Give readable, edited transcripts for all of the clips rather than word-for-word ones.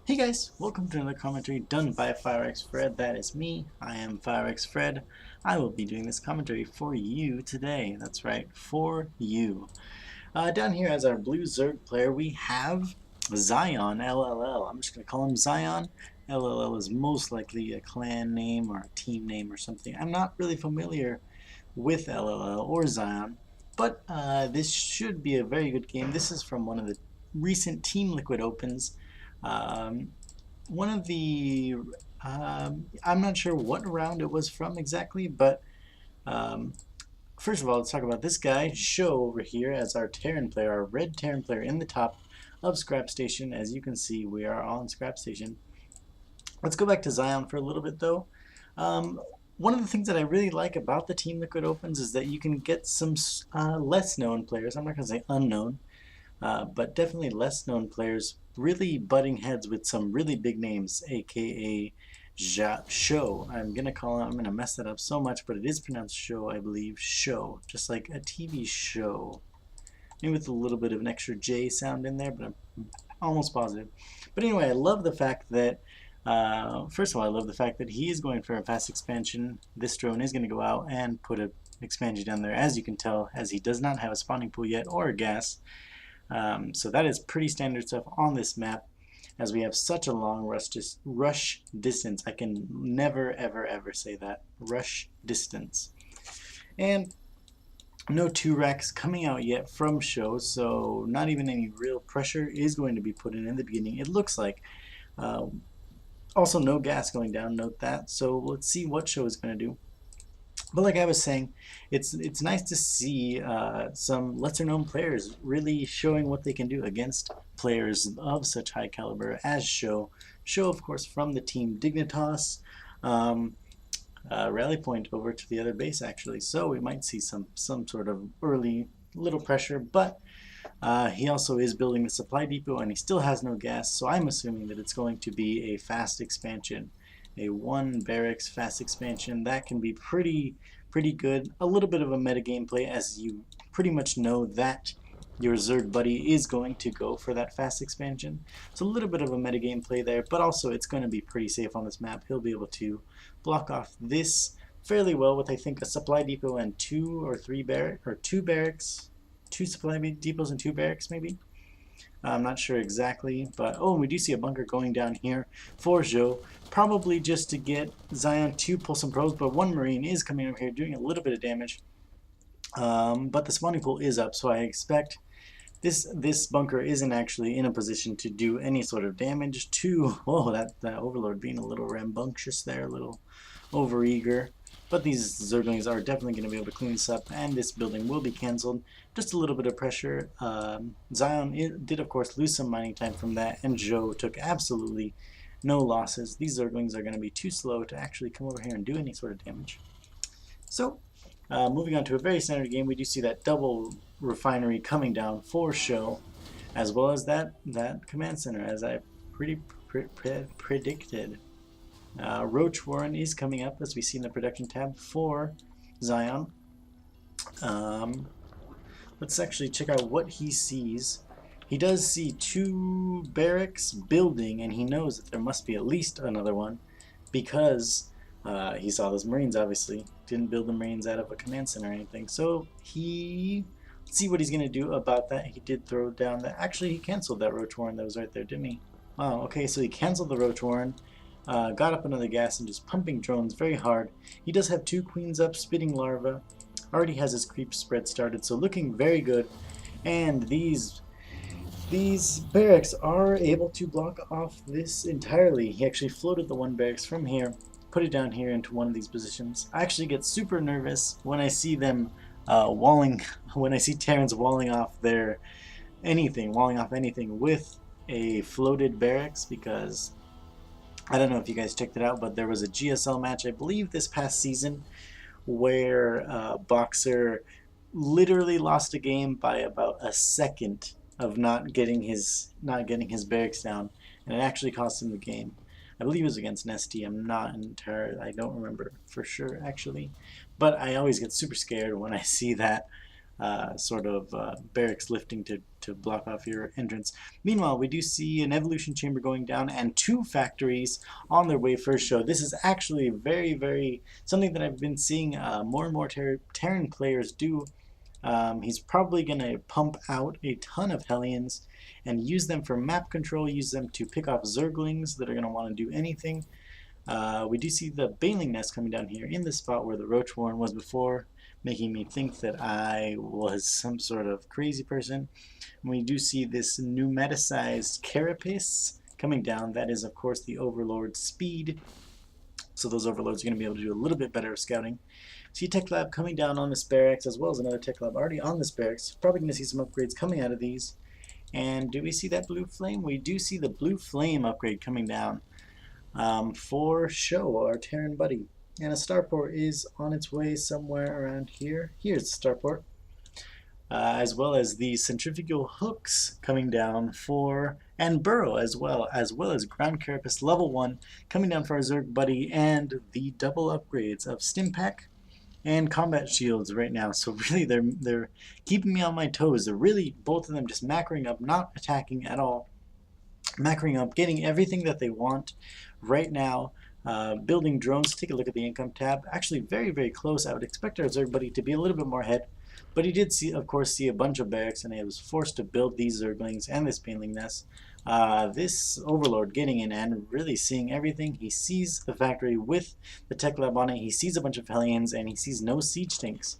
Hey guys, welcome to another commentary done by Firexfred. That is me. I am Firexfred. I will be doing this commentary for you today. That's right, for you. Down here as our blue Zerg player, we have ZionLLL. I'm just going to call him Zion. LLL is most likely a clan name or a team name or something. I'm not really familiar with LLL or Zion, but this should be a very good game. This is from one of the recent Team Liquid Opens. Um, one of the I'm not sure what round it was from exactly, but um, first of all, let's talk about this guy, ZjoW, over here as our Terran player, our red Terran player in the top of Scrap Station. As you can see, we are on Scrap Station. Let's go back to Zion for a little bit, though. Um, one of the things that I really like about the Team Liquid Opens is that you can get some less known players. I'm not going to say unknown, but definitely less known players really butting heads with some really big names, aka ZjoW. I'm gonna mess that up so much, but it is pronounced show, I believe. Show, just like a TV show. Maybe with a little bit of an extra J sound in there, but I'm almost positive. But anyway, I love the fact that first of all, I love the fact that he is going for a fast expansion. This drone is going to go out and put an expansion down there, as you can tell, as he does not have a spawning pool yet or a gas. So that is pretty standard stuff on this map, as we have such a long rush distance. I can never ever say that. Rush distance. And no 2 racks coming out yet from ZjoW, so not even any real pressure is going to be put in the beginning, it looks like. Also no gas going down, note that. So let's see what ZjoW is going to do. But like I was saying, it's nice to see some lesser known players really showing what they can do against players of such high caliber as ZjoW. ZjoW, of course, from the team Dignitas. Rally point over to the other base, actually. So we might see some sort of early little pressure, but he also is building the supply depot and he still has no gas, so I'm assuming that it's going to be a fast expansion. A 1 barracks fast expansion that can be pretty good. A little bit of a meta gameplay, as you pretty much know that your Zerg buddy is going to go for that fast expansion. So a little bit of a meta gameplay there, but also it's going to be pretty safe on this map. He'll be able to block off this fairly well with, I think, a supply depot and 2 or 3 barracks, or 2 barracks, 2 supply depots and 2 barracks maybe. I'm not sure exactly, but oh, we do see a bunker going down here for ZjoW, probably just to get Zion to pull some probes, but 1 Marine is coming over here doing a little bit of damage. But the spawning pool is up, so I expect this bunker isn't actually in a position to do any sort of damage to, oh, that Overlord being a little rambunctious there, a little overeager. But these Zerglings are definitely going to be able to clean this up, and this building will be cancelled. Just a little bit of pressure. Zion did, of course, lose some mining time from that, and ZjoW took absolutely no losses. These Zerglings are going to be too slow to actually come over here and do any sort of damage. So, moving on to a very standard game, we do see that double refinery coming down for ZjoW, as well as that command center, as I predicted. Roach Warren is coming up, as we see in the production tab for Zion. Let's actually check out what he sees. He does see 2 barracks building, and he knows that there must be at least another one, because he saw those Marines, obviously. Didn't build the Marines out of a command center or anything. So let's see what he's going to do about that. He did throw down that. Actually, he canceled that Roach Warren that was right there, didn't he? Wow, okay, so he canceled the Roach Warren. Got up another gas and just pumping drones very hard. He does have 2 queens up, spitting larva. Already has his creep spread started, so looking very good. And these barracks are able to block off this entirely. He actually floated the 1 barracks from here, put it down here into one of these positions. I actually get super nervous when I see them when I see Terrans walling off anything with a floated barracks, because I don't know if you guys checked it out, but there was a GSL match, I believe this past season, where Boxer literally lost a game by about a second of not getting his barracks down, and it actually cost him the game. I believe it was against Nesty. I don't remember for sure actually, but I always get super scared when I see that barracks lifting to block off your entrance. Meanwhile, we do see an evolution chamber going down and 2 factories on their way for SjoW. This is actually very something that I've been seeing more and more Terran players do. He's probably going to pump out a ton of Hellions and use them for map control, use them to pick off Zerglings that are going to want to do anything. We do see the Baneling nest coming down here in the spot where the Roach Warren was before, making me think that I was some sort of crazy person. And we do see this pneumaticized carapace coming down. That is, of course, the Overlord speed. So those Overlords are going to be able to do a little bit better scouting. See Tech Lab coming down on this barracks, as well as another Tech Lab already on this barracks. Probably going to see some upgrades coming out of these. And do we see that blue flame? We do see the blue flame upgrade coming down for SjoW, our Terran buddy. And a starport is on its way somewhere around here. Here's the starport. As well as the centrifugal hooks coming down for, and burrow as well as ground carapace level 1 coming down for our Zerg buddy, and the double upgrades of Stimpak and combat shields right now. So really they're keeping me on my toes. They're really, both of them, just macroing up, not attacking at all. Macroing up, getting everything that they want right now. Building drones. Take a look at the income tab. Actually very close. I would expect our Zerg buddy to be a little bit more ahead. But he did see, of course, a bunch of barracks, and he was forced to build these Zerglings and this Baneling nest. This Overlord getting in and really seeing everything. He sees the factory with the Tech Lab on it. He sees a bunch of Hellions, and he sees no siege tanks.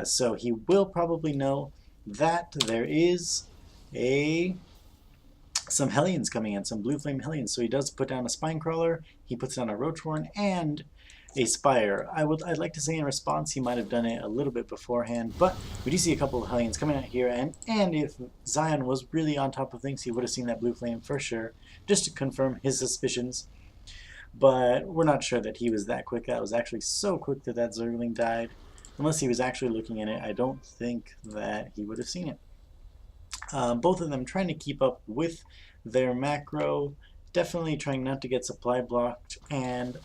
So he will probably know that there is some Hellions coming in, some blue flame Hellions. So he does put down a Spine Crawler, he puts down a Roach Warren, and a Spire. I'd like to say in response he might have done it a little bit beforehand, but we do see a couple of Hellions coming out here, and if Zion was really on top of things, he would have seen that blue flame for sure, just to confirm his suspicions. But we're not sure that he was that quick. That was actually so quick that that Zergling died. Unless he was actually looking at it, I don't think that he would have seen it. Both of them trying to keep up with their macro, definitely trying not to get supply blocked, and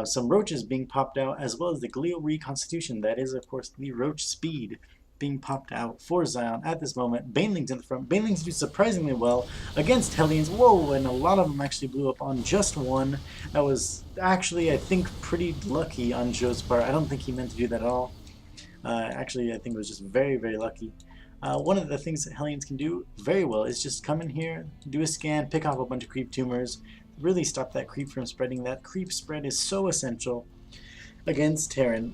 some roaches being popped out, as well as the glial reconstitution. That is, of course, the roach speed being popped out for Zion at this moment. Banelings in the front. Banelings do surprisingly well against Hellions. Whoa, and a lot of them actually blew up on just one. That was actually, I think, pretty lucky on Joe's part. I don't think he meant to do that at all. Actually, I think it was just very lucky. One of the things that Hellions can do very well is just come in here, do a scan, pick off a bunch of creep tumors, really stop that creep from spreading. That creep spread is so essential against Terran,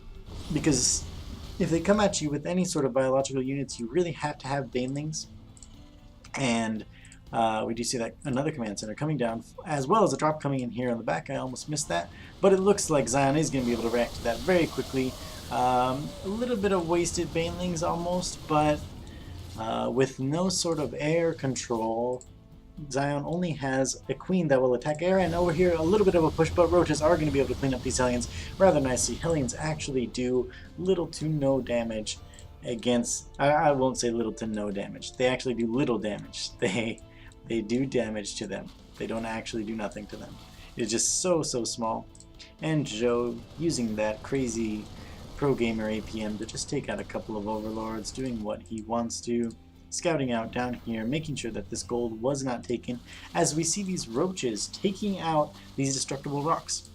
because if they come at you with any sort of biological units, you really have to have Banelings. And we do see that another command center coming down, as well as a drop coming in here on the back. I almost missed that, but it looks like Zion is going to be able to react to that very quickly. A little bit of wasted Banelings almost, but with no sort of air control, Zion only has a queen that will attack air, and over here a little bit of a push, but roaches are going to be able to clean up these Hellions rather nicely. Hellions actually do little to no damage against, I won't say little to no damage, they actually do little damage. They do damage to them. They don't actually do nothing to them. It's just so small. And Joe using that crazy pro gamer APM to just take out a couple of Overlords, doing what he wants to, scouting out down here, making sure that this gold was not taken, as we see these roaches taking out these destructible rocks.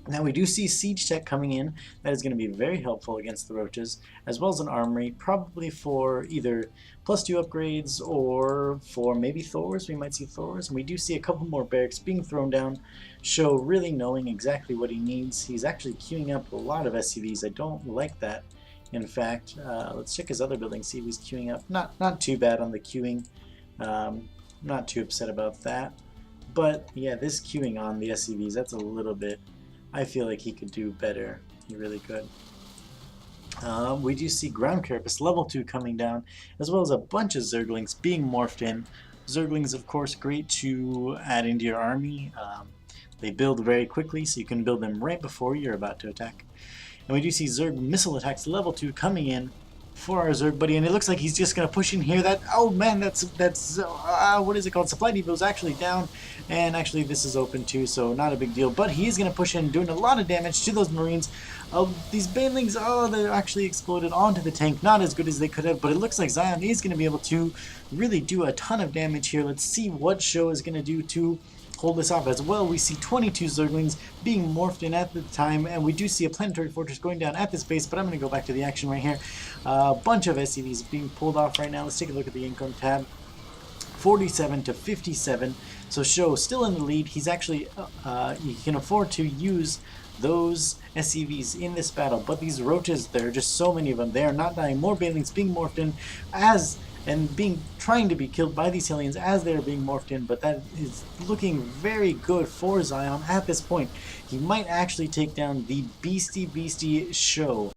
Now we do see siege tech coming in. That is going to be very helpful against the roaches, as well as an armory, probably for either +2 upgrades or for maybe Thors. We might see Thors, and we do see a couple more barracks being thrown down. SjoW really knowing exactly what he needs. He's actually queuing up a lot of SCVs. I don't like that. In fact, let's check his other building, see if he's queuing up. Not too bad on the queuing. Not too upset about that. But yeah, this queuing on the SCVs, that's a little bit, I feel like he could do better. He really could. We do see ground carapace level 2 coming down, as well as a bunch of Zerglings being morphed in. Zerglings, of course, great to add into your army. They build very quickly, so you can build them right before you're about to attack. And we do see Zerg missile attacks level 2 coming in. for our Zerg buddy, and it looks like he's just gonna push in here. That, oh man, that's what is it called? Supply depot is actually down, and actually this is open too, so not a big deal. But he is gonna push in, doing a lot of damage to those Marines. These banelings, oh, they're actually exploded onto the tank. Not as good as they could have, but it looks like Zion is gonna be able to really do a ton of damage here. Let's see what SjoW is gonna do to hold this off. As well, we see 22 Zerglings being morphed in at the time, and we do see a planetary fortress going down at this base, but I'm going to go back to the action right here. A bunch of SCVs being pulled off right now. Let's take a look at the income tab. 47 to 57, so SjoW still in the lead. He's actually, he can afford to use those SCVs in this battle, but these roaches, there are just so many of them. They are not dying. More banelings being morphed in and trying to be killed by these aliens as they are being morphed in, but that is looking very good for Zion at this point. He might actually take down the beastie SjoW.